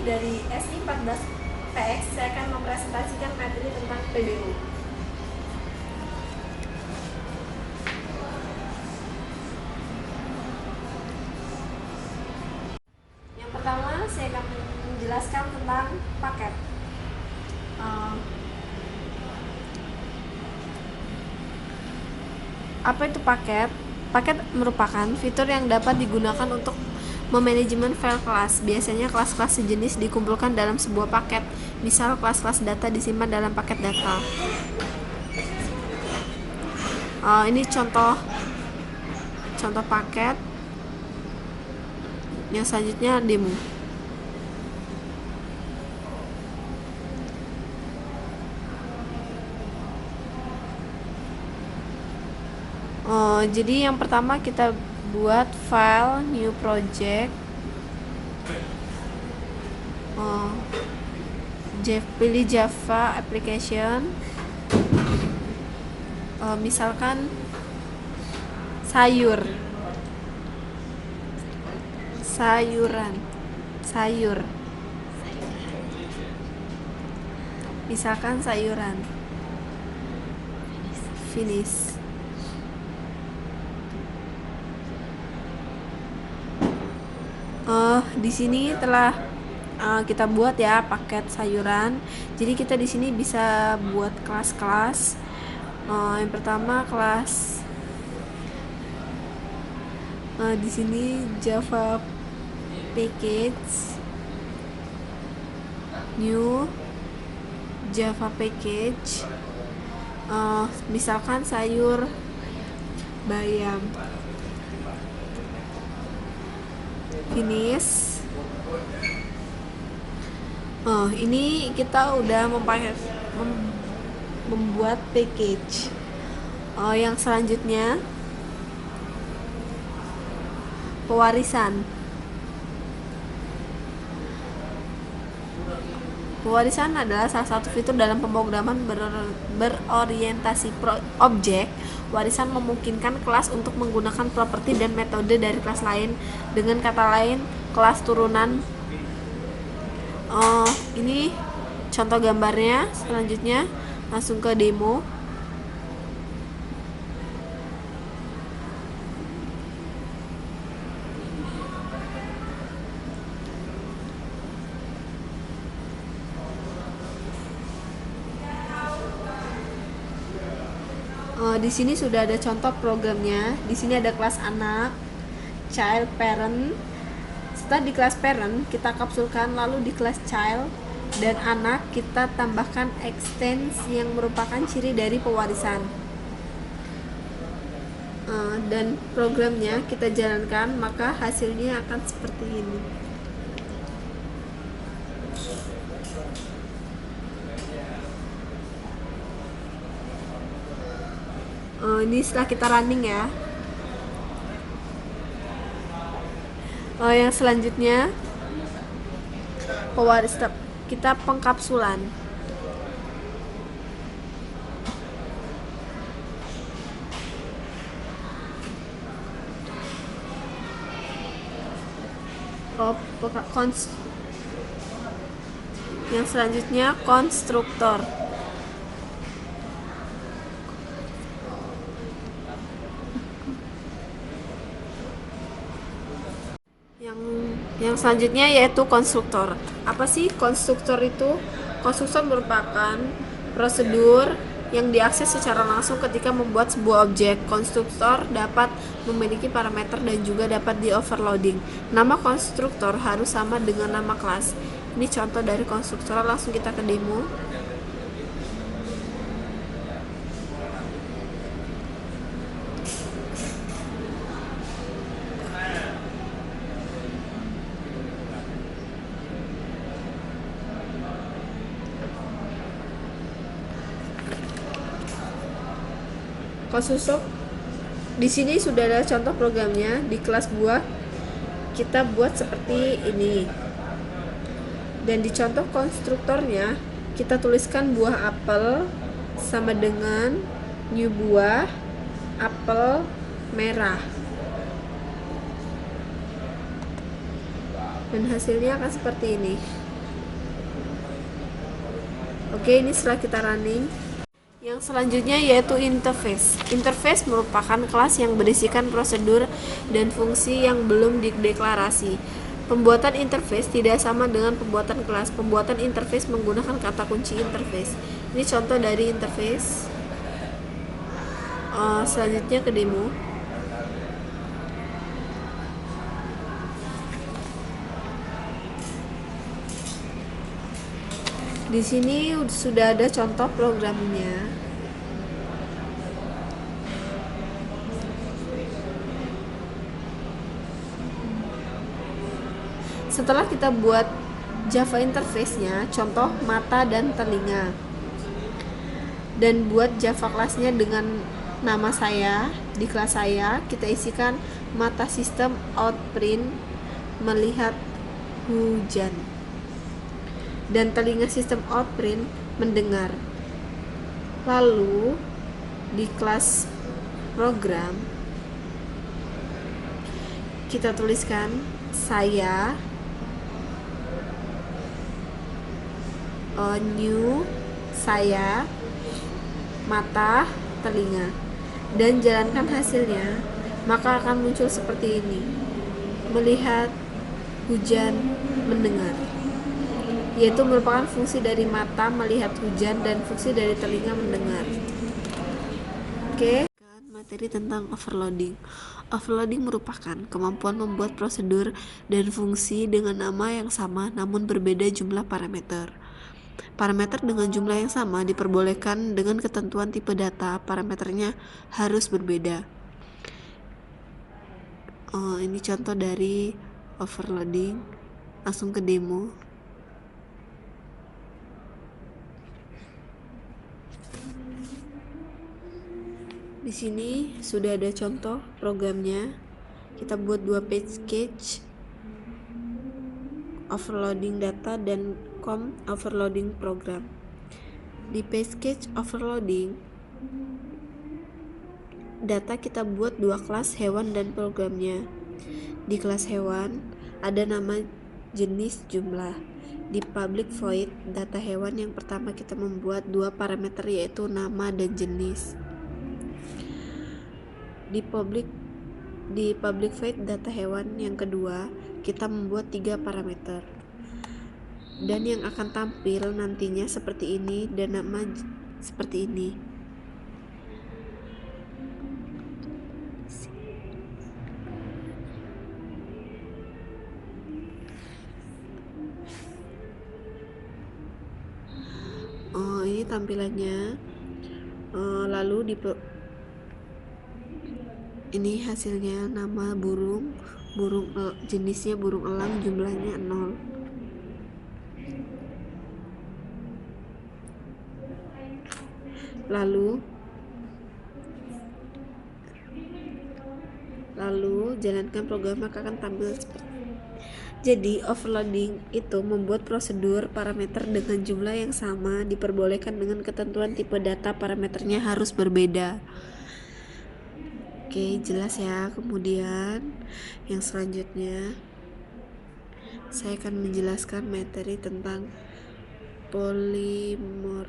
dari SI 14 PX, saya akan mempresentasikan materi tentang PBU. Yang pertama, saya akan menjelaskan tentang paket. Apa itu paket? Paket merupakan fitur yang dapat digunakan untuk memanajemen file kelas. Biasanya kelas-kelas sejenis dikumpulkan dalam sebuah paket. Misal kelas-kelas data disimpan dalam paket data. Ini contoh paket. Yang selanjutnya demo. Jadi yang pertama kita buat file new project, pilih Java application, misalkan sayur, misalkan sayuran, finish. Di sini telah kita buat ya paket sayuran. Jadi kita di sini bisa buat kelas-kelas. Yang pertama kelas di sini Java package, new Java package. Misalkan sayur bayam, finish. Ini kita udah membuat package. Yang selanjutnya pewarisan. Pewarisan adalah salah satu fitur dalam pemrograman berorientasi objek. Warisan memungkinkan kelas untuk menggunakan properti dan metode dari kelas lain. Dengan kata lain, kelas turunan. Ini contoh gambarnya. Selanjutnya langsung ke demo. Di sini sudah ada contoh programnya. Di sini ada kelas anak, child, parent. Setelah di kelas parent kita kapsulkan, lalu di kelas child dan anak kita tambahkan extends yang merupakan ciri dari pewarisan. Dan programnya kita jalankan, maka hasilnya akan seperti ini. Ini setelah kita running ya. Yang selanjutnya pewarisan, kita pengkapsulan. Yang selanjutnya konstruktor. Yang selanjutnya yaitu konstruktor. Apa sih konstruktor itu? Konstruktor merupakan prosedur yang diakses secara langsung ketika membuat sebuah objek. Konstruktor dapat memiliki parameter dan juga dapat di-overloading. Nama konstruktor harus sama dengan nama kelas. Ini contoh dari konstruktor, langsung kita ke demo. Konstruktor di sini sudah ada contoh programnya. Di kelas buah kita buat seperti ini. Dan di contoh konstruktornya kita tuliskan buah apel sama dengan new buah apel merah. Dan hasilnya akan seperti ini. Oke, ini setelah kita running. Yang selanjutnya yaitu interface. Interface merupakan kelas yang berisikan prosedur dan fungsi yang belum dideklarasi. Pembuatan interface tidak sama dengan pembuatan kelas. Pembuatan interface menggunakan kata kunci interface. Ini contoh dari interface. Selanjutnya ke demo. Di sini sudah ada contoh programnya. Setelah kita buat Java interface-nya, contoh mata dan telinga, dan buat Java kelasnya dengan nama saya, di kelas saya kita isikan mata sistem outprint melihat hujan, dan telinga sistem outprint mendengar. Lalu di kelas program kita tuliskan saya new saya mata telinga, dan jalankan hasilnya, maka akan muncul seperti ini: melihat hujan mendengar, yaitu merupakan fungsi dari mata melihat hujan dan fungsi dari telinga mendengar. Oke. Materi tentang overloading. Overloading merupakan kemampuan membuat prosedur dan fungsi dengan nama yang sama namun berbeda jumlah parameter. Parameter dengan jumlah yang sama diperbolehkan dengan ketentuan tipe data, parameternya harus berbeda. Ini contoh dari overloading. Langsung ke demo. Di sini sudah ada contoh programnya. Kita buat 2 page sketch overloading data dan overloading program. Di page sketch overloading data kita buat 2 kelas hewan dan programnya. Di kelas hewan ada nama, jenis, jumlah. Di public void data hewan yang pertama kita membuat 2 parameter yaitu nama dan jenis. Di public void data hewan yang kedua kita membuat 3 parameter, dan yang akan tampil nantinya seperti ini dan nama seperti ini. Ini tampilannya. Lalu ini hasilnya: nama burung jenisnya burung elang, jumlahnya 0. Lalu jalankan program, maka akan tampil seperti ini. Jadi overloading itu membuat prosedur parameter dengan jumlah yang sama diperbolehkan dengan ketentuan tipe data, parameternya harus berbeda. Oke, jelas ya. Kemudian yang selanjutnya saya akan menjelaskan materi tentang polimorfisme.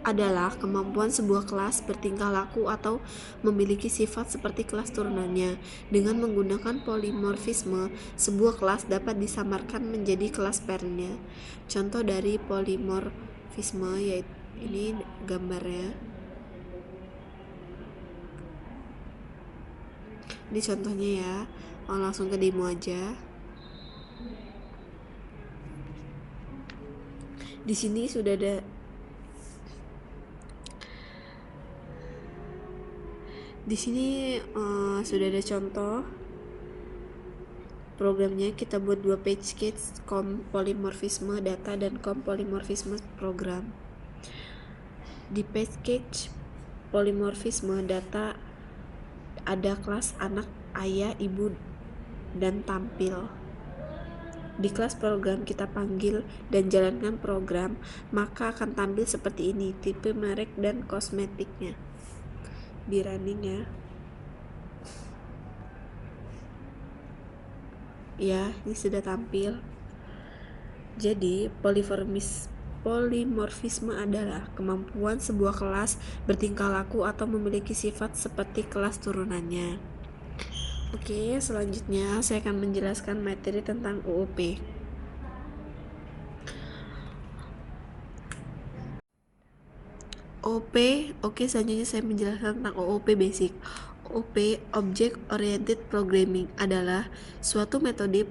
Adalah kemampuan sebuah kelas bertingkah laku atau memiliki sifat seperti kelas turunannya. Dengan menggunakan polimorfisme, sebuah kelas dapat disamarkan menjadi kelas parentnya. Contoh dari polimorfisme yaitu ini gambarnya. Ini contohnya ya. Langsung ke demo aja. Di sini sudah ada sudah ada contoh programnya. Kita buat 2 page sketch polimorfisme data dan polimorfisme program. Di page sketch polimorfisme data ada kelas anak, ayah, ibu, dan tampil. Di kelas program kita panggil dan jalankan program, maka akan tampil seperti ini: tipe, merek, dan kosmetiknya. Di running ya, ini sudah tampil. Jadi, polimorfisme adalah kemampuan sebuah kelas bertingkah laku atau memiliki sifat seperti kelas turunannya. Oke, selanjutnya saya akan menjelaskan materi tentang OOP. OOP, oke, selanjutnya saya menjelaskan tentang OOP basic. OOP, Object Oriented Programming, adalah suatu metode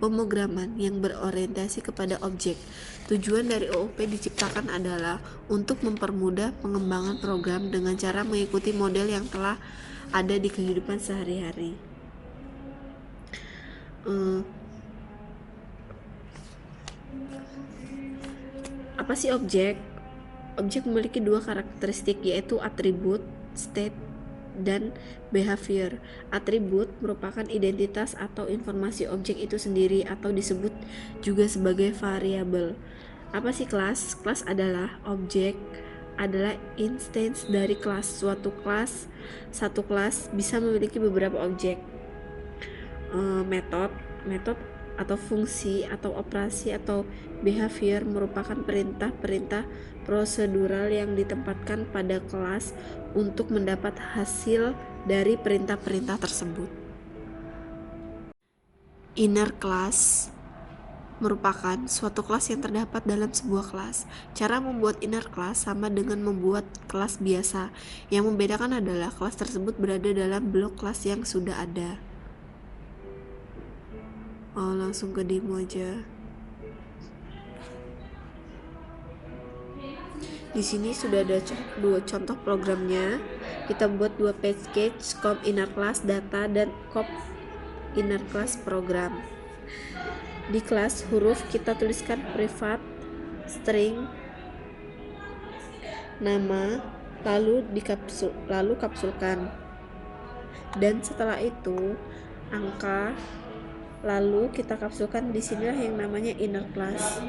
pemrograman yang berorientasi kepada objek. Tujuan dari OOP diciptakan adalah untuk mempermudah pengembangan program dengan cara mengikuti model yang telah ada di kehidupan sehari-hari. Apa sih objek? Objek memiliki dua karakteristik, yaitu atribut, state, dan behavior. Atribut merupakan identitas atau informasi objek itu sendiri atau disebut juga sebagai variabel. Apa sih kelas? Kelas adalah instance dari kelas. Satu kelas bisa memiliki beberapa objek. Metode atau fungsi atau operasi atau behavior merupakan perintah-perintah prosedural yang ditempatkan pada kelas untuk mendapat hasil dari perintah-perintah tersebut. Inner class merupakan suatu kelas yang terdapat dalam sebuah kelas. Cara membuat inner class sama dengan membuat kelas biasa. Yang membedakan adalah kelas tersebut berada dalam blok kelas yang sudah ada. Langsung ke demo aja. Di sini sudah ada dua contoh programnya. Kita buat dua package, com inner class data dan com inner class program. Di kelas huruf kita tuliskan privat, string, nama, lalu kapsulkan. Dan setelah itu angka, lalu kita kapsulkan. Disinilah yang namanya inner class.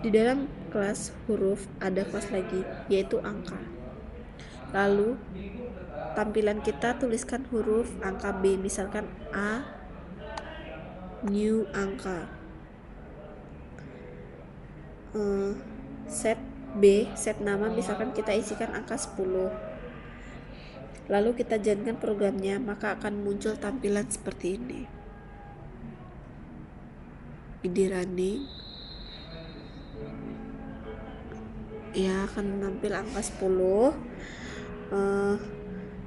Di dalam kelas huruf ada kelas lagi, yaitu angka. Lalu tampilan kita tuliskan huruf angka B, misalkan A, new angka. Set B, set nama, misalkan kita isikan angka 10. Lalu kita jalankan programnya, maka akan muncul tampilan seperti ini. Di running, ya akan tampil angka 10.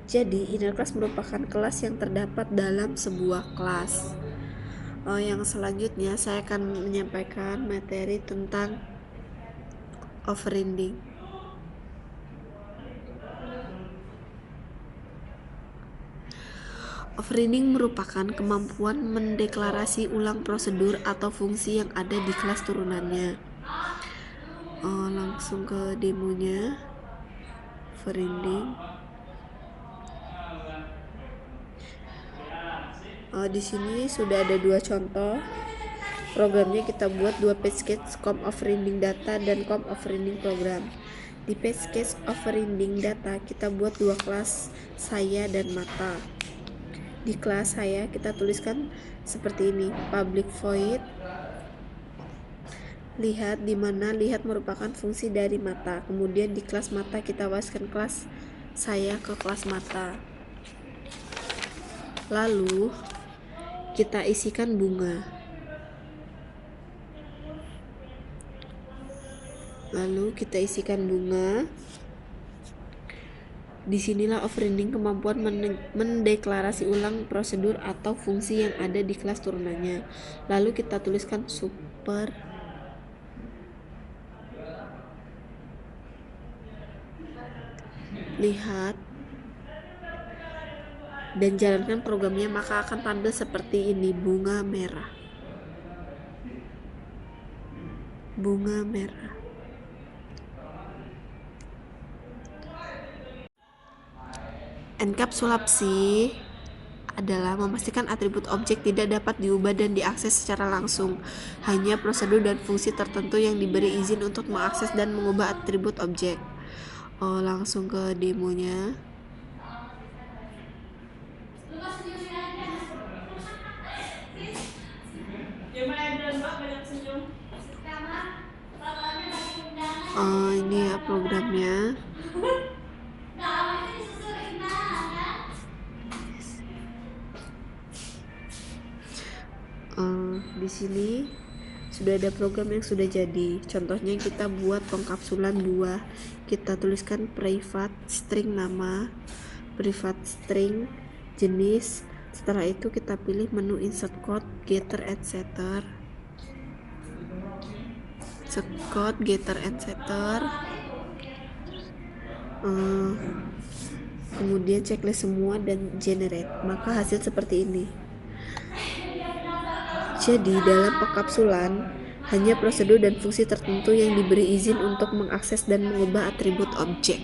Jadi inner class merupakan kelas yang terdapat dalam sebuah kelas. Yang selanjutnya saya akan menyampaikan materi tentang overriding. Overriding merupakan kemampuan mendeklarasi ulang prosedur atau fungsi yang ada di kelas turunannya. Langsung ke demonya. Overriding. Di sini sudah ada dua contoh programnya. Kita buat dua package, com overriding data dan com overriding program. Di package overriding data kita buat dua kelas, saya dan mata. Di kelas saya kita tuliskan seperti ini, public void lihat, di mana lihat merupakan fungsi dari mata. Kemudian di kelas mata kita waskan kelas saya ke kelas mata. Lalu kita isikan bunga. Disinilah overriding kemampuan mendeklarasi ulang prosedur atau fungsi yang ada di kelas turunannya. Lalu kita tuliskan super lihat dan jalankan programnya, maka akan tampil seperti ini, bunga merah. Enkapsulasi adalah memastikan atribut objek tidak dapat diubah dan diakses secara langsung. Hanya prosedur dan fungsi tertentu yang diberi izin untuk mengakses dan mengubah atribut objek. Langsung ke demonya. Ini ya programnya. Di sini sudah ada program yang sudah jadi. Contohnya kita buat pengkapsulan buah. Kita tuliskan private string nama, private string jenis. Setelah itu kita pilih menu insert code, getter and setter. Set code, getter and setter. Kemudian checklist semua dan generate. Maka hasil seperti ini. Jadi dalam pengkapsulan hanya prosedur dan fungsi tertentu yang diberi izin untuk mengakses dan mengubah atribut objek.